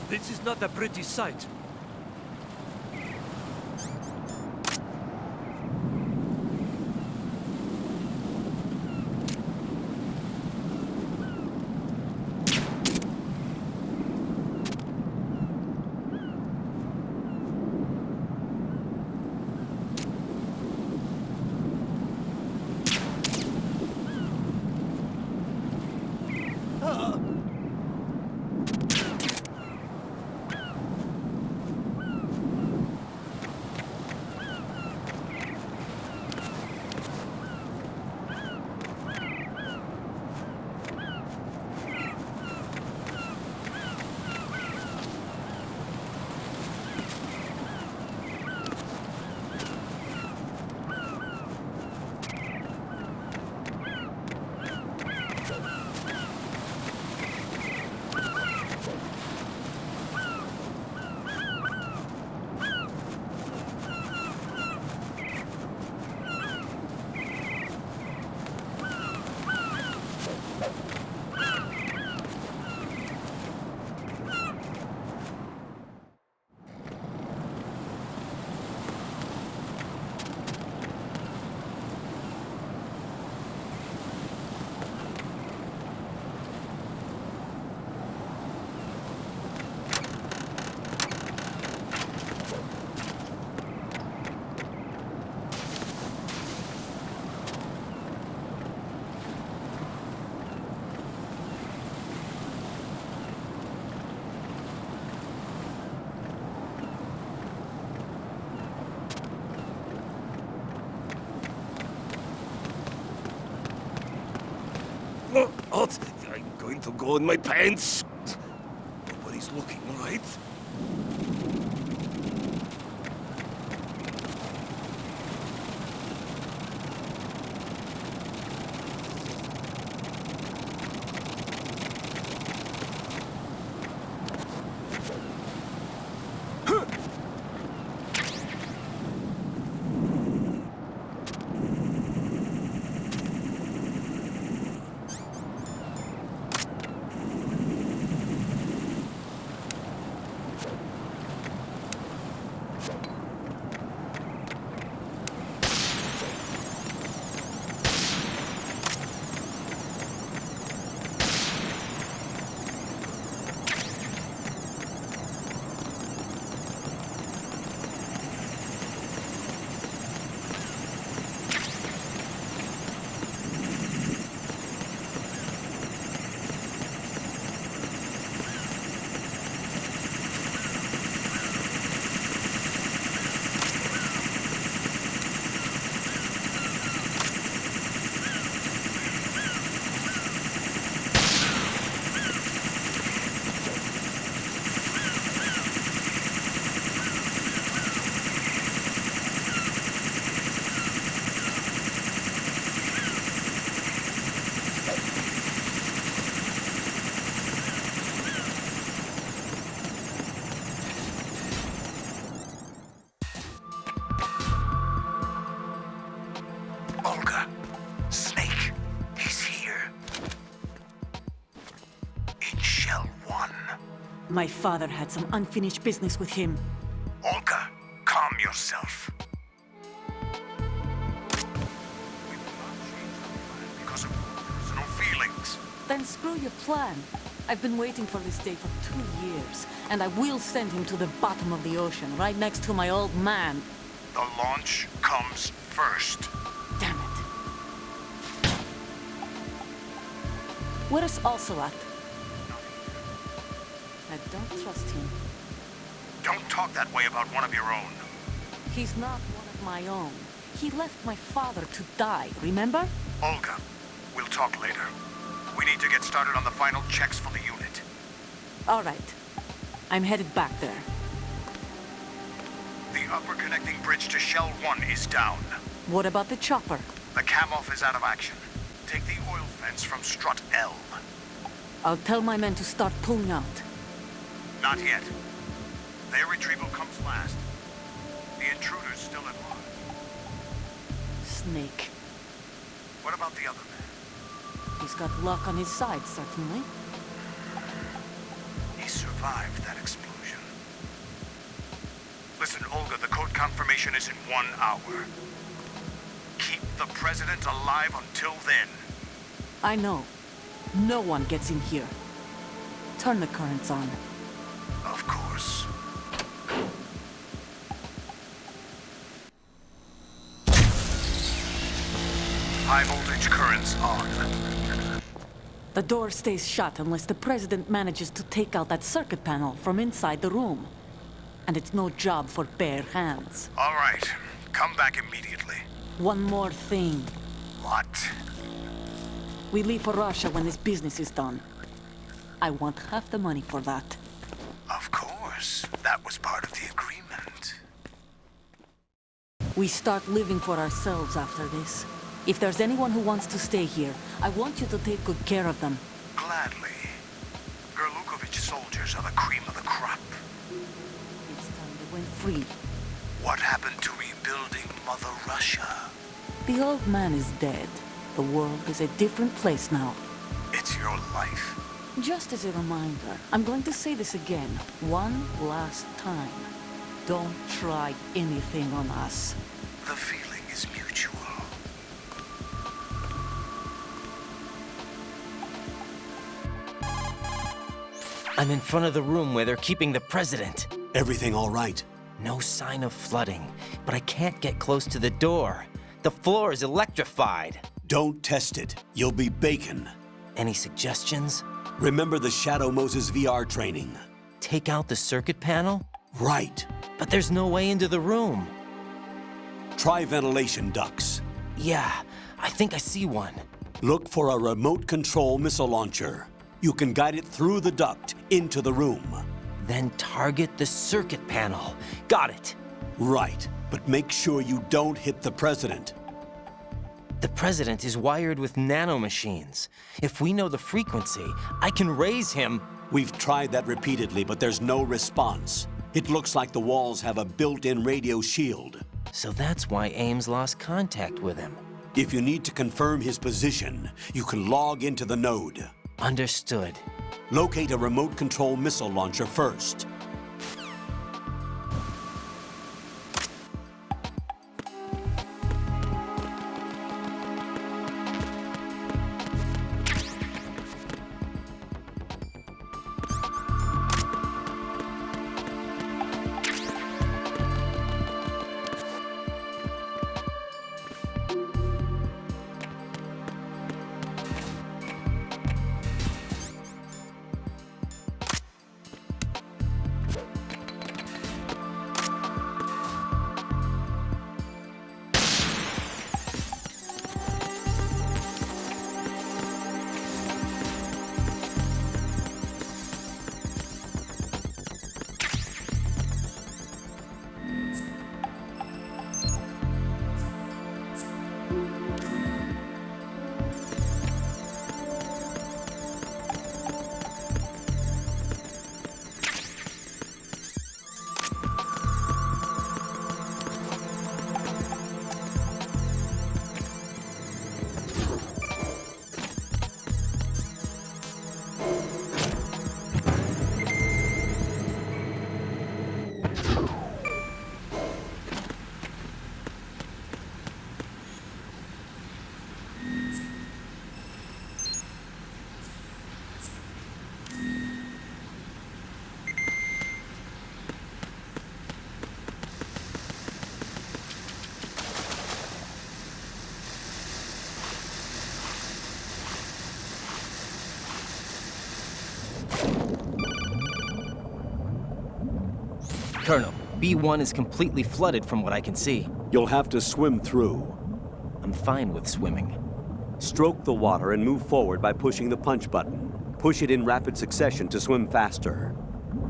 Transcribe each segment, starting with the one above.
This is not a pretty sight. What? I'm going to go in my pants. Nobody's looking, right? Olga, Snake, he's here. In Shell 1. My father had some unfinished business with him. Olga, calm yourself. We will not change our plan because of personal feelings. Then screw your plan. I've been waiting for this day for 2 years, and I will send him to the bottom of the ocean, right next to my old man. The launch comes first. Damn it. Where is Ocelot? I don't trust him. Don't talk that way about one of your own. He's not one of my own. He left my father to die, remember? Olga, we'll talk later. We need to get started on the final checks for the unit. All right. I'm headed back there. The upper connecting bridge to Shell 1 is down. What about the chopper? The cam-off is out of action. Take the oil fence from strut L. I'll tell my men to start pulling out. Not yet. Their retrieval comes last. The intruder's still at large. Snake. What about the other man? He's got luck on his side, certainly. He he survived that explosion. Listen, Olga, the code confirmation is in 1 hour. Keep the president alive until then. I know. No one gets in here. Turn the currents on. Of course. High voltage currents on. The door stays shut unless the president manages to take out that circuit panel from inside the room. And it's no job for bare hands. All right. Come back immediately. One more thing. What? We leave for Russia when this business is done. I want half the money for that. Of course. That was part of the agreement. We start living for ourselves after this. If there's anyone who wants to stay here, I want you to take good care of them. Gladly. Gerlukovich soldiers are the cream of the crop. It's time they went free. What happened to rebuilding Mother Russia? The old man is dead. The world is a different place now. It's your life. Just as a reminder, I'm going to say this again, one last time. Don't try anything on us. The feeling is mutual. I'm in front of the room where they're keeping the president. Everything all right? No sign of flooding, but I can't get close to the door. The floor is electrified. Don't test it. You'll be bacon. Any suggestions? Remember the Shadow Moses VR training? Take out the circuit panel? Right. But there's no way into the room. Try ventilation ducts. Yeah, I think I see one. Look for a remote control missile launcher. You can guide it through the duct into the room. Then target the circuit panel. Got it. Right, but make sure you don't hit the president. The president is wired with nanomachines. If we know the frequency, I can raise him. We've tried that repeatedly, but there's no response. It looks like the walls have a built-in radio shield. So that's why Ames lost contact with him. If you need to confirm his position, you can log into the node. Understood. Locate a remote control missile launcher first. Colonel, B1 is completely flooded from what I can see. You'll have to swim through. I'm fine with swimming. Stroke the water and move forward by pushing the punch button. Push it in rapid succession to swim faster.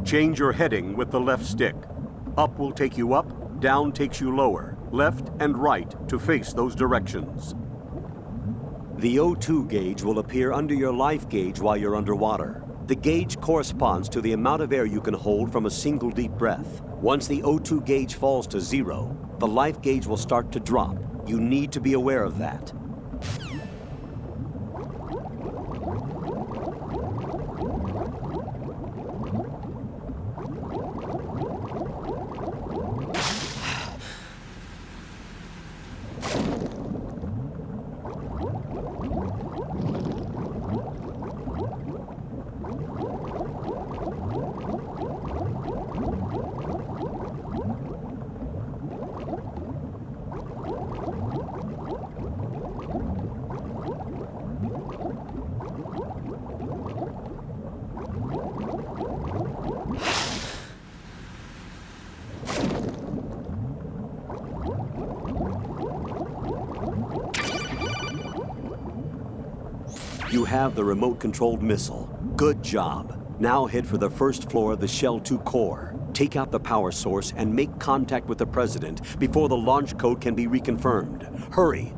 Change your heading with the left stick. Up will take you up, down takes you lower, left and right to face those directions. The O2 gauge will appear under your life gauge while you're underwater. The gauge corresponds to the amount of air you can hold from a single deep breath. Once the O2 gauge falls to 0, the life gauge will start to drop. You need to be aware of that. You have the remote-controlled missile. Good job. Now head for the first floor of the Shell 2 core. Take out the power source and make contact with the President before the launch code can be reconfirmed. Hurry!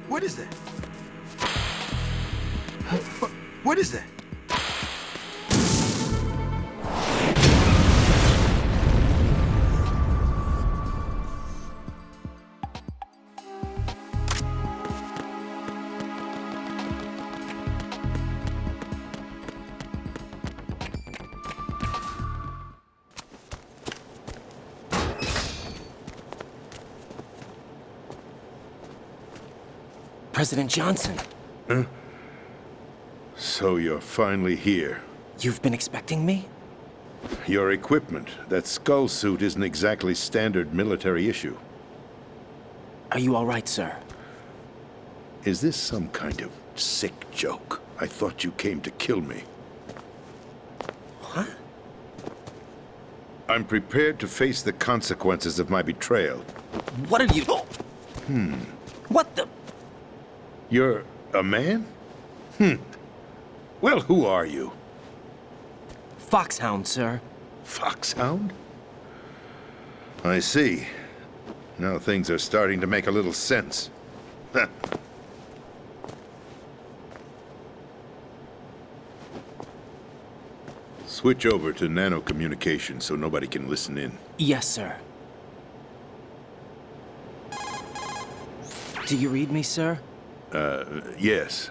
What is that? What is that? President Johnson. Huh? So you're finally here. You've been expecting me? Your equipment, that skull suit isn't exactly standard military issue. Are you all right, sir? Is this some kind of sick joke? I thought you came to kill me. What? I'm prepared to face the consequences of my betrayal. What are you... What the... You're a man? Well, who are you? Foxhound, sir. Foxhound? I see. Now things are starting to make a little sense. Switch over to nano-communication so nobody can listen in. Yes, sir. Do you read me, sir? Yes.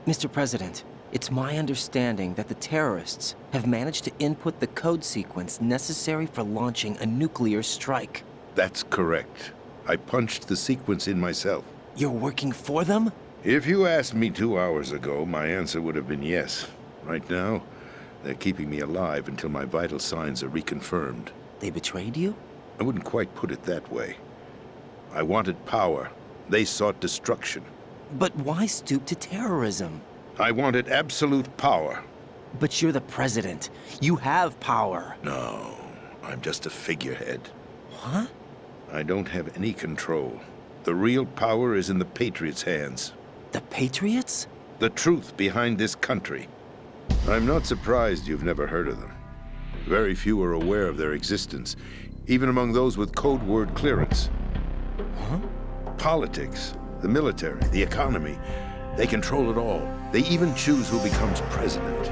Mr. President, it's my understanding that the terrorists have managed to input the code sequence necessary for launching a nuclear strike. That's correct. I punched the sequence in myself. You're working for them? If you asked me 2 hours ago, my answer would have been yes. Right now, they're keeping me alive until my vital signs are reconfirmed. They betrayed you? I wouldn't quite put it that way. I wanted power. They sought destruction. But why stoop to terrorism? I wanted absolute power. But you're the president. You have power. No, I'm just a figurehead. What? I don't have any control. The real power is in the Patriots' hands. The Patriots? The truth behind this country. I'm not surprised you've never heard of them. Very few are aware of their existence, even among those with code word clearance. Huh? Politics, the military, the economy, they control it all. They even choose who becomes president.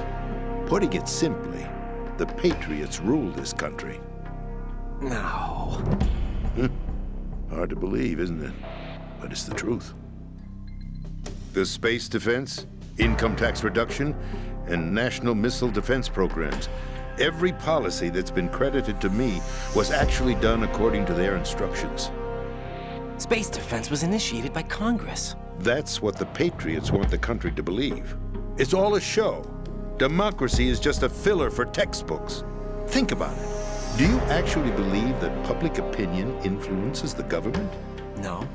Putting it simply, the Patriots rule this country. No. Hard to believe, isn't it? But it's the truth. The space defense, income tax reduction, and national missile defense programs. Every policy that's been credited to me was actually done according to their instructions. Space defense was initiated by Congress. That's what the Patriots want the country to believe. It's all a show. Democracy is just a filler for textbooks. Think about it. Do you actually believe that public opinion influences the government? No.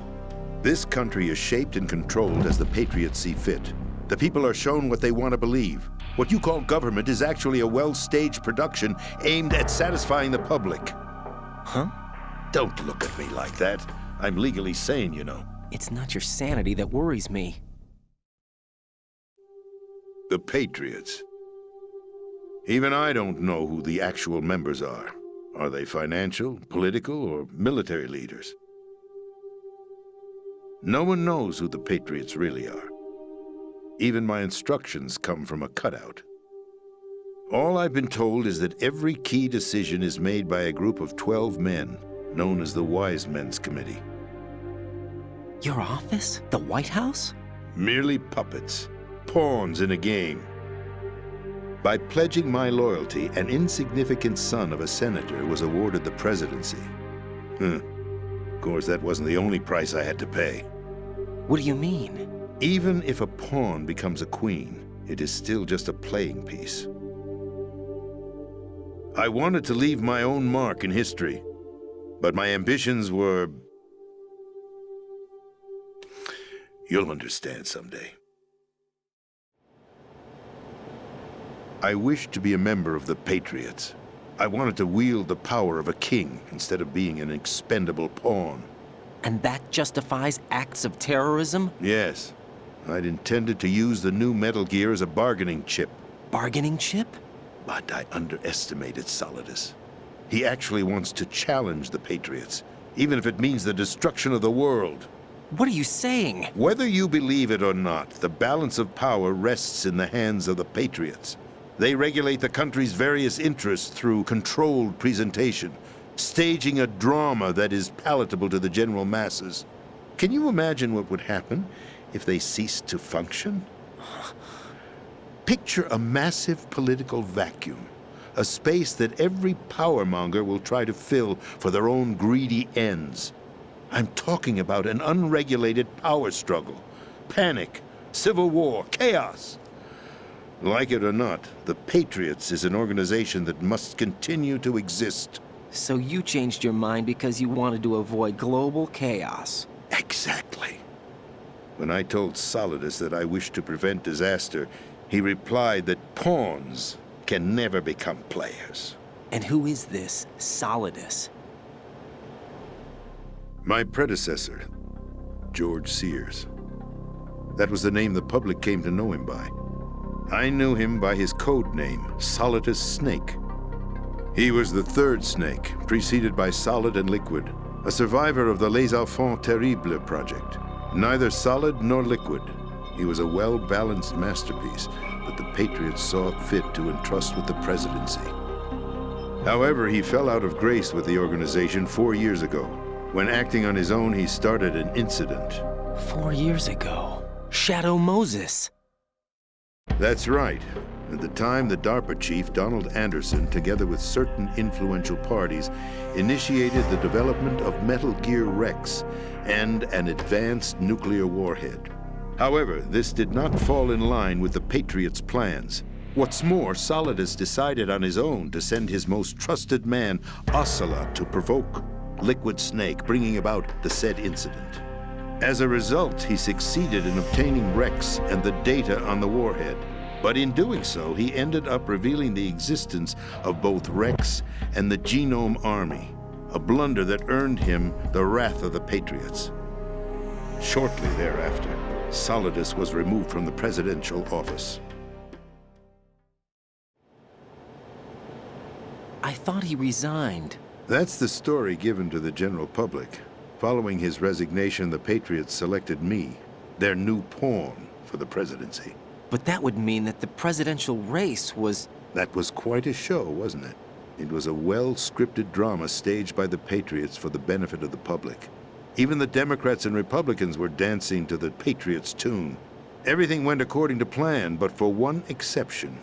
This country is shaped and controlled as the Patriots see fit. The people are shown what they want to believe. What you call government is actually a well-staged production aimed at satisfying the public. Huh? Don't look at me like that. I'm legally sane, you know. It's not your sanity that worries me. The Patriots. Even I don't know who the actual members are. Are they financial, political, or military leaders? No one knows who the Patriots really are. Even my instructions come from a cutout. All I've been told is that every key decision is made by a group of 12 men, known as the Wise Men's Committee. Your office? The White House? Merely puppets, pawns in a game. By pledging my loyalty, an insignificant son of a senator was awarded the presidency. Of course, that wasn't the only price I had to pay. What do you mean? Even if a pawn becomes a queen, it is still just a playing piece. I wanted to leave my own mark in history, but my ambitions were... You'll understand someday. I wished to be a member of the Patriots. I wanted to wield the power of a king instead of being an expendable pawn. And that justifies acts of terrorism? Yes. I'd intended to use the new Metal Gear as a bargaining chip. Bargaining chip? But I underestimated Solidus. He actually wants to challenge the Patriots, even if it means the destruction of the world. What are you saying? Whether you believe it or not, the balance of power rests in the hands of the Patriots. They regulate the country's various interests through controlled presentation, staging a drama that is palatable to the general masses. Can you imagine what would happen if they ceased to function? Picture a massive political vacuum, a space that every powermonger will try to fill for their own greedy ends. I'm talking about an unregulated power struggle, panic, civil war, chaos. Like it or not, the Patriots is an organization that must continue to exist. So you changed your mind because you wanted to avoid global chaos. Exactly. When I told Solidus that I wished to prevent disaster, he replied that pawns can never become players. And who is this Solidus? My predecessor, George Sears. That was the name the public came to know him by. I knew him by his code name, Solidus Snake. He was the third Snake, preceded by Solid and Liquid, a survivor of the Les Enfants Terribles project. Neither solid nor liquid. He was a well-balanced masterpiece that the Patriots saw fit to entrust with the presidency. However, he fell out of grace with the organization 4 years ago. When acting on his own, he started an incident. 4 years ago. Shadow Moses. That's right. At the time, the DARPA chief, Donald Anderson, together with certain influential parties, initiated the development of Metal Gear Rex and an advanced nuclear warhead. However, this did not fall in line with the Patriots' plans. What's more, Solidus decided on his own to send his most trusted man, Ocelot, to provoke Liquid Snake, bringing about the said incident. As a result, he succeeded in obtaining Rex and the data on the warhead. But in doing so, he ended up revealing the existence of both Rex and the Genome Army, a blunder that earned him the wrath of the Patriots. Shortly thereafter, Solidus was removed from the presidential office. I thought he resigned. That's the story given to the general public. Following his resignation, the Patriots selected me, their new pawn, for the presidency. But that would mean that the presidential race was... That was quite a show, wasn't it? It was a well-scripted drama staged by the Patriots for the benefit of the public. Even the Democrats and Republicans were dancing to the Patriots' tune. Everything went according to plan, but for one exception.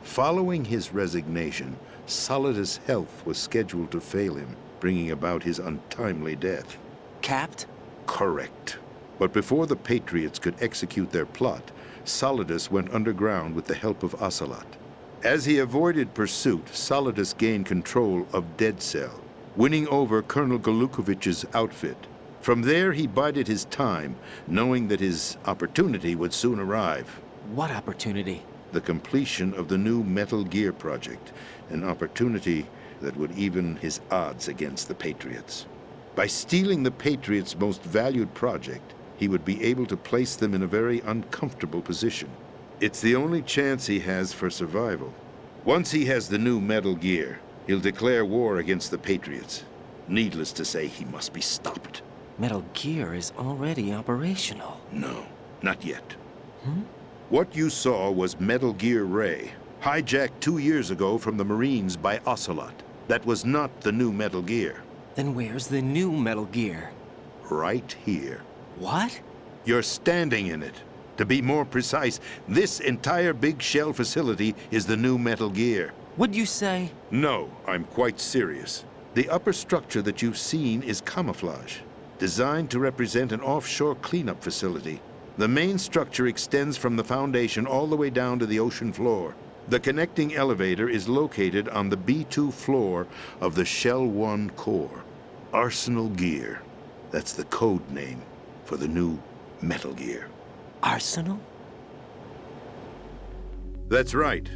Following his resignation, Solidus' health was scheduled to fail him, bringing about his untimely death. Capped? Correct. But before the Patriots could execute their plot, Solidus went underground with the help of Ocelot. As he avoided pursuit, Solidus gained control of Dead Cell, winning over Colonel Golukovich's outfit. From there, he bided his time, knowing that his opportunity would soon arrive. What opportunity? The completion of the new Metal Gear project, an opportunity that would even his odds against the Patriots. By stealing the Patriots' most valued project, he would be able to place them in a very uncomfortable position. It's the only chance he has for survival. Once he has the new Metal Gear, he'll declare war against the Patriots. Needless to say, he must be stopped. Metal Gear is already operational. No, not yet. What you saw was Metal Gear Ray, hijacked 2 years ago from the Marines by Ocelot. That was not the new Metal Gear. Then where's the new Metal Gear? Right here. What? You're standing in it. To be more precise, this entire big shell facility is the new Metal Gear. What'd you say? No, I'm quite serious. The upper structure that you've seen is camouflage, designed to represent an offshore cleanup facility. The main structure extends from the foundation all the way down to the ocean floor. The connecting elevator is located on the B2 floor of the Shell 1 core. Arsenal Gear. That's the code name for the new Metal Gear. Arsenal? That's right.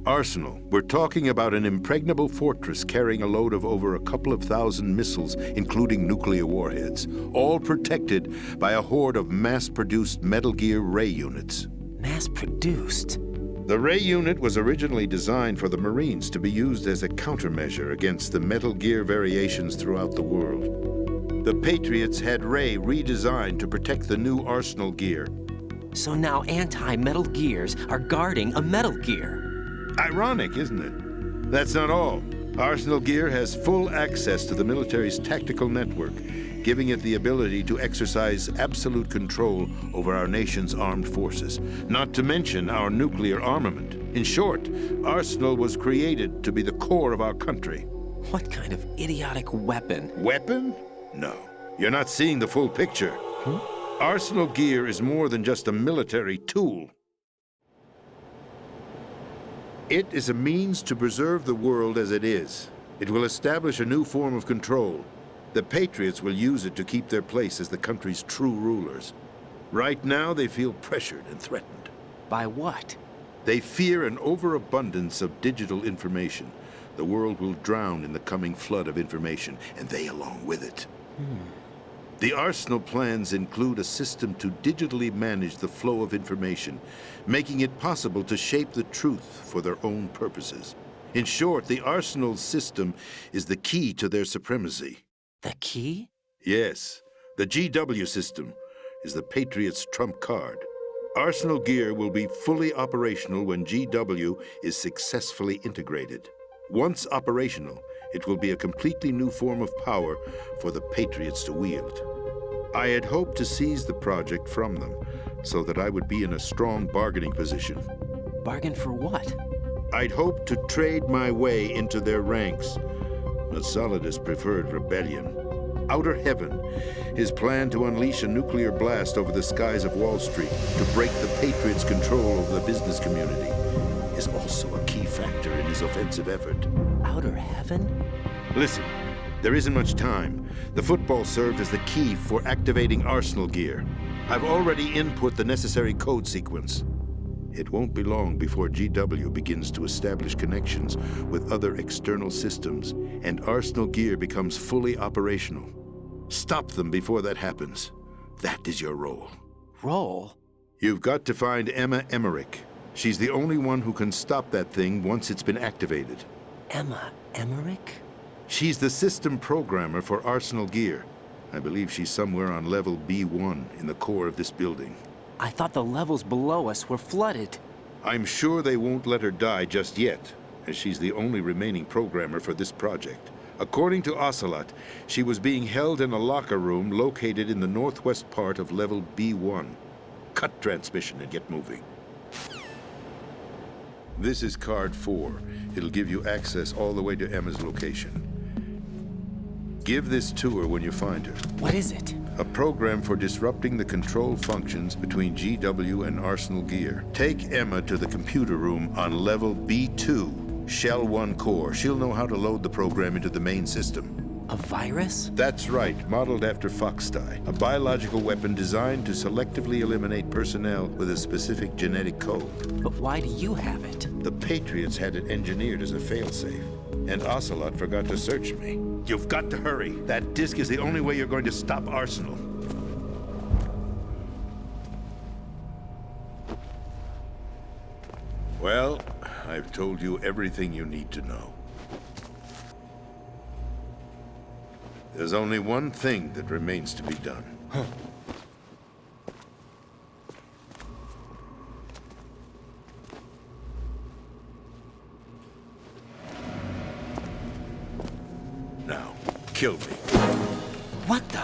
Arsenal. We're talking about an impregnable fortress carrying a load of over a couple of thousand missiles, including nuclear warheads, all protected by a horde of mass-produced Metal Gear Ray units. Mass-produced? The Ray unit was originally designed for the Marines to be used as a countermeasure against the Metal Gear variations throughout the world. The Patriots had Ray redesigned to protect the new Arsenal Gear. So now anti-Metal Gears are guarding a Metal Gear. Ironic, isn't it? That's not all. Arsenal Gear has full access to the military's tactical network, giving it the ability to exercise absolute control over our nation's armed forces, not to mention our nuclear armament. In short, Arsenal was created to be the core of our country. What kind of idiotic weapon? Weapon? No. You're not seeing the full picture. Arsenal Gear is more than just a military tool. It is a means to preserve the world as it is. It will establish a new form of control. The Patriots will use it to keep their place as the country's true rulers. Right now, they feel pressured and threatened. By what? They fear an overabundance of digital information. The world will drown in the coming flood of information, and they along with it. The Arsenal plans include a system to digitally manage the flow of information, making it possible to shape the truth for their own purposes. In short, the Arsenal system is the key to their supremacy. The key? Yes, the GW system is the Patriots' trump card. Arsenal Gear will be fully operational when GW is successfully integrated. Once operational, it will be a completely new form of power for the Patriots to wield. I had hoped to seize the project from them, so that I would be in a strong bargaining position. Bargain for what? I'd hoped to trade my way into their ranks, but Solidus preferred rebellion. Outer Heaven, his plan to unleash a nuclear blast over the skies of Wall Street to break the Patriots' control over the business community, is also a key factor in his offensive effort. Outer Heaven? Listen, there isn't much time. The football served as the key for activating Arsenal Gear. I've already input the necessary code sequence. It won't be long before GW begins to establish connections with other external systems, and Arsenal Gear becomes fully operational. Stop them before that happens. That is your role. Role? You've got to find Emma Emmerich. She's the only one who can stop that thing once it's been activated. Emma Emmerich? She's the system programmer for Arsenal Gear. I believe she's somewhere on level B1 in the core of this building. I thought the levels below us were flooded. I'm sure they won't let her die just yet. as she's the only remaining programmer for this project. According to Ocelot, she was being held in a locker room located in the northwest part of level B1. Cut transmission and get moving. This is card 4. It'll give you access all the way to Emma's location. Give this to her when you find her. What is it? A program for disrupting the control functions between GW and Arsenal Gear. Take Emma to the computer room on level B2, Shell 1 core. She'll know how to load the program into the main system. A virus? That's right, modeled after Foxdie, a biological weapon designed to selectively eliminate personnel with a specific genetic code. But why do you have it? The Patriots had it engineered as a failsafe, and Ocelot forgot to search me. You've got to hurry. That disk is the only way you're going to stop Arsenal. Well, I've told you everything you need to know. There's only one thing that remains to be done. Now, kill me. What the?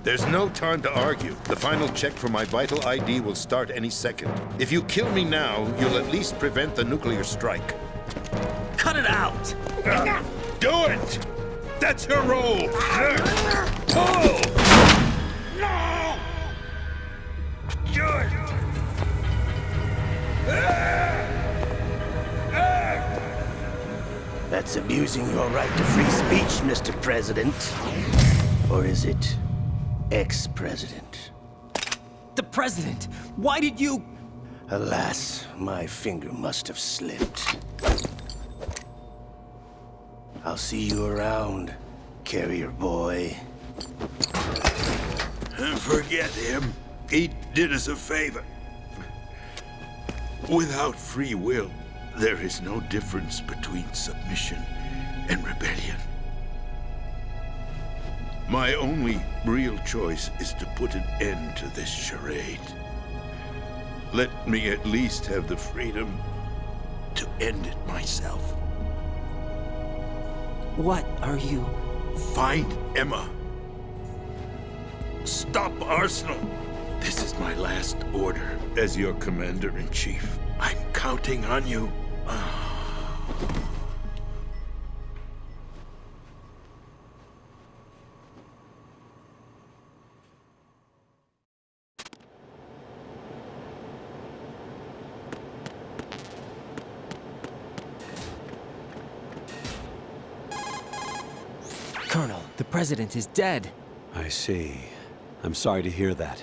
There's no time to argue. The final check for my vital ID will start any second. If you kill me now, you'll at least prevent the nuclear strike. Cut it out! Do it! That's her role! Pull! No! Good! That's abusing your right to free speech, Mr. President. Or is it ex-president? The president! Why did you... Alas, my finger must have slipped. I'll see you around, carrier boy. Forget him. He did us a favor. Without free will, there is no difference between submission and rebellion. My only real choice is to put an end to this charade. Let me at least have the freedom to end it myself. What are you... Find Emma. Stop Arsenal. This is my last order as your commander-in-chief. I'm counting on you. Colonel, the president is dead. I see. I'm sorry to hear that.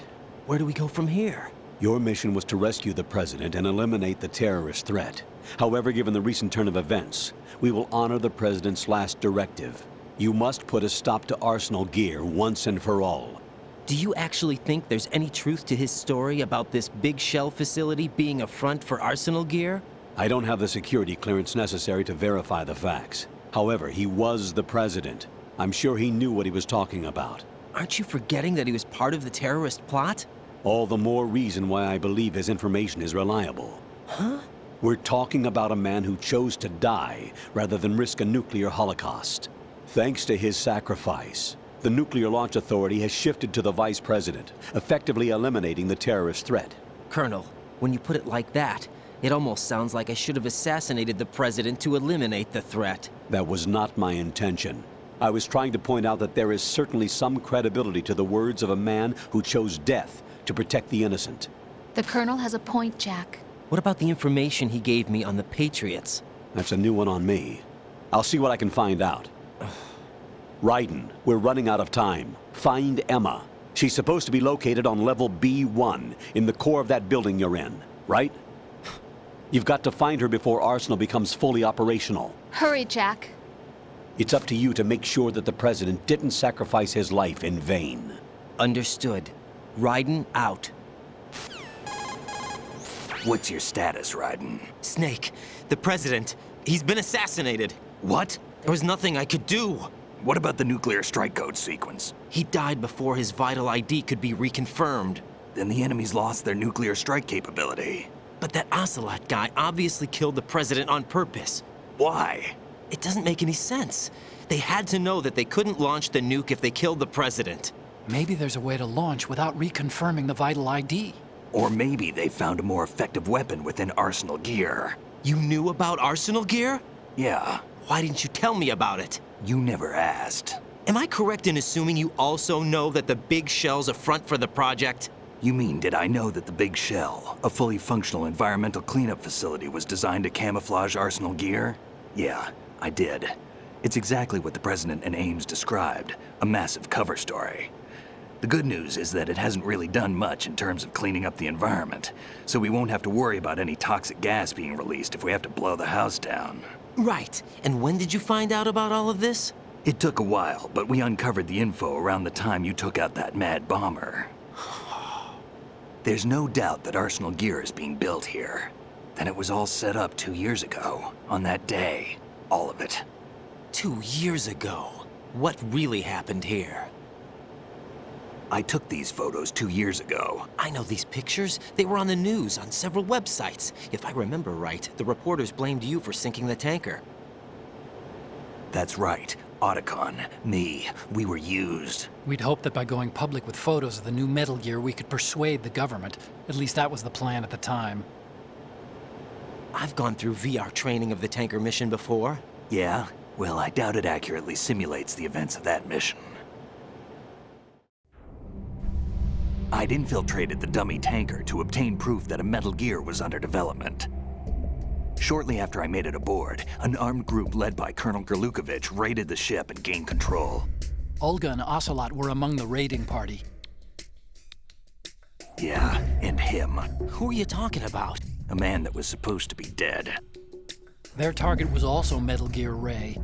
Where do we go from here? Your mission was to rescue the president and eliminate the terrorist threat. However, given the recent turn of events, we will honor the president's last directive. You must put a stop to Arsenal Gear once and for all. Do you actually think there's any truth to his story about this big shell facility being a front for Arsenal Gear? I don't have the security clearance necessary to verify the facts. However, he was the president. I'm sure he knew what he was talking about. Aren't you forgetting that he was part of the terrorist plot? All the more reason why I believe his information is reliable. Huh? We're talking about a man who chose to die rather than risk a nuclear holocaust. Thanks to his sacrifice, the Nuclear Launch Authority has shifted to the vice president, effectively eliminating the terrorist threat. Colonel, when you put it like that, it almost sounds like I should have assassinated the president to eliminate the threat. That was not my intention. I was trying to point out that there is certainly some credibility to the words of a man who chose death to protect the innocent. The Colonel has a point, Jack. What about the information he gave me on the Patriots? That's a new one on me. I'll see what I can find out. Raiden, we're running out of time. Find Emma. She's supposed to be located on level B1, in the core of that building you're in, right? You've got to find her before Arsenal becomes fully operational. Hurry, Jack. It's up to you to make sure that the president didn't sacrifice his life in vain. Understood. Raiden out. What's your status, Raiden? Snake, the president, he's been assassinated. What? There was nothing I could do. What about the nuclear strike code sequence? He died before his vital ID could be reconfirmed. Then the enemy's lost their nuclear strike capability. But that Ocelot guy obviously killed the president on purpose. Why? It doesn't make any sense. They had to know that they couldn't launch the nuke if they killed the president. Maybe there's a way to launch without reconfirming the vital ID. Or maybe they found a more effective weapon within Arsenal gear. You knew about Arsenal gear? Yeah, Why didn't you tell me about it? you never asked. Am I correct in assuming you also know that the Big Shell's a front for the project? You mean, did I know that the Big Shell, a fully functional environmental cleanup facility, was designed to camouflage Arsenal gear? Yeah, I did. It's exactly what the President and Ames described, a massive cover story. The good news is that it hasn't really done much in terms of cleaning up the environment, so we won't have to worry about any toxic gas being released if we have to blow the house down. Right. And when did you find out about all of this? It took a while, but we uncovered the info around the time you took out that mad bomber. There's no doubt that Arsenal gear is being built here. Then it was all set up 2 years ago, on that day. All of it. 2 years ago. What really happened here? I took these photos 2 years ago. I know these pictures. They were on the news, on several websites. If I remember right, the reporters blamed you for sinking the tanker. That's right. Otacon, me, we were used. We'd hoped that by going public with photos of the new Metal Gear, we could persuade the government. At least that was the plan at the time. I've gone through VR training of the tanker mission before. Yeah? Well, I doubt it accurately simulates the events of that mission. I'd infiltrated the dummy tanker to obtain proof that a Metal Gear was under development. Shortly after I made it aboard, an armed group led by Colonel Gerlukovich raided the ship and gained control. Olga and Ocelot were among the raiding party. Yeah, and him. Who are you talking about? A man that was supposed to be dead. Their target was also Metal Gear Ray.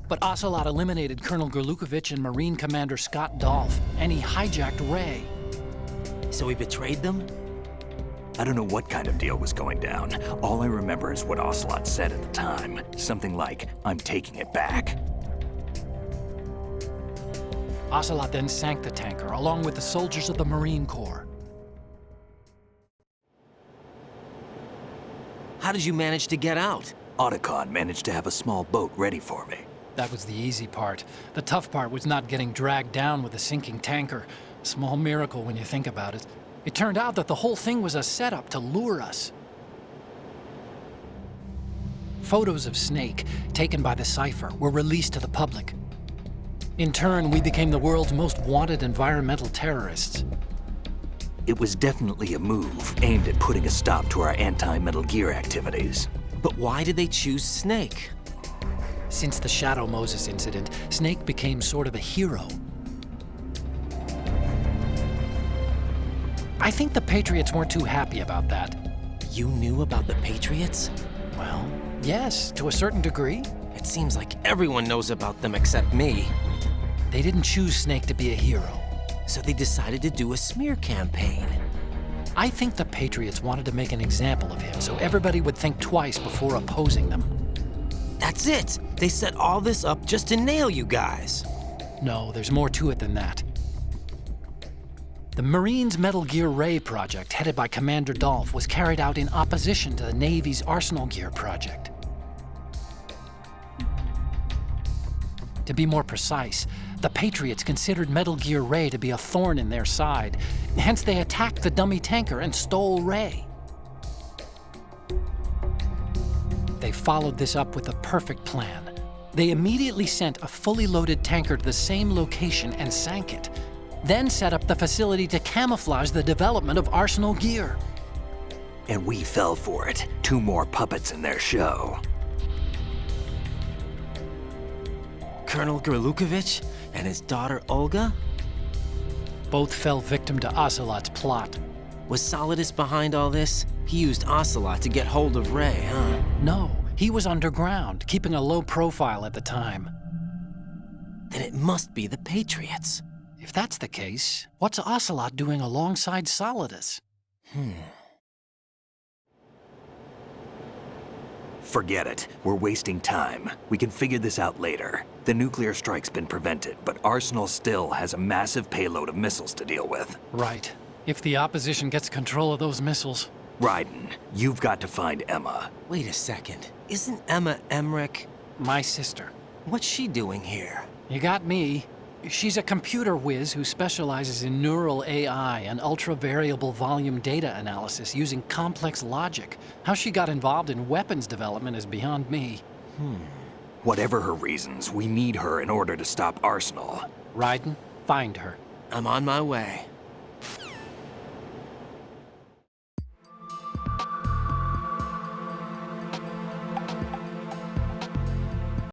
But Ocelot eliminated Colonel Gerlukovich and Marine Commander Scott Dolph, and he hijacked Ray. So he betrayed them? I don't know what kind of deal was going down. All I remember is what Ocelot said at the time. Something like, "I'm taking it back." Ocelot then sank the tanker, along with the soldiers of the Marine Corps. How did you manage to get out? Otacon managed to have a small boat ready for me. That was the easy part. The tough part was not getting dragged down with a sinking tanker. Small miracle when you think about it. It turned out that the whole thing was a setup to lure us. Photos of Snake, taken by the Cypher, were released to the public. In turn, we became the world's most wanted environmental terrorists. It was definitely a move aimed at putting a stop to our anti-Metal Gear activities. But why did they choose Snake? Since the Shadow Moses incident, Snake became sort of a hero. I think the Patriots weren't too happy about that. You knew about the Patriots? Well, yes, to a certain degree. It seems like everyone knows about them except me. They didn't choose Snake to be a hero. So they decided to do a smear campaign. I think the Patriots wanted to make an example of him so everybody would think twice before opposing them. That's it! They set all this up just to nail you guys. No, there's more to it than that. The Marines' Metal Gear Ray project, headed by Commander Dolph, was carried out in opposition to the Navy's Arsenal Gear project. To be more precise, the Patriots considered Metal Gear Ray to be a thorn in their side. Hence, they attacked the dummy tanker and stole Ray. They followed this up with a perfect plan. They immediately sent a fully loaded tanker to the same location and sank it, then set up the facility to camouflage the development of Arsenal Gear. And we fell for it. 2 more puppets in their show. Colonel Gerlukovich and his daughter Olga? Both fell victim to Ocelot's plot. Was Solidus behind all this? He used Ocelot to get hold of Ray, huh? No, he was underground, keeping a low profile at the time. Then it must be the Patriots. If that's the case, what's Ocelot doing alongside Solidus? Forget it. We're wasting time. We can figure this out later. The nuclear strike's been prevented, but Arsenal still has a massive payload of missiles to deal with. Right. If the opposition gets control of those missiles, Raiden, you've got to find Emma. Wait a second. Isn't Emma Emmerich? My sister. What's she doing here? You got me. She's a computer whiz who specializes in neural AI and ultra-variable volume data analysis using complex logic. How she got involved in weapons development is beyond me. Whatever her reasons, we need her in order to stop Arsenal. Raiden, find her. I'm on my way.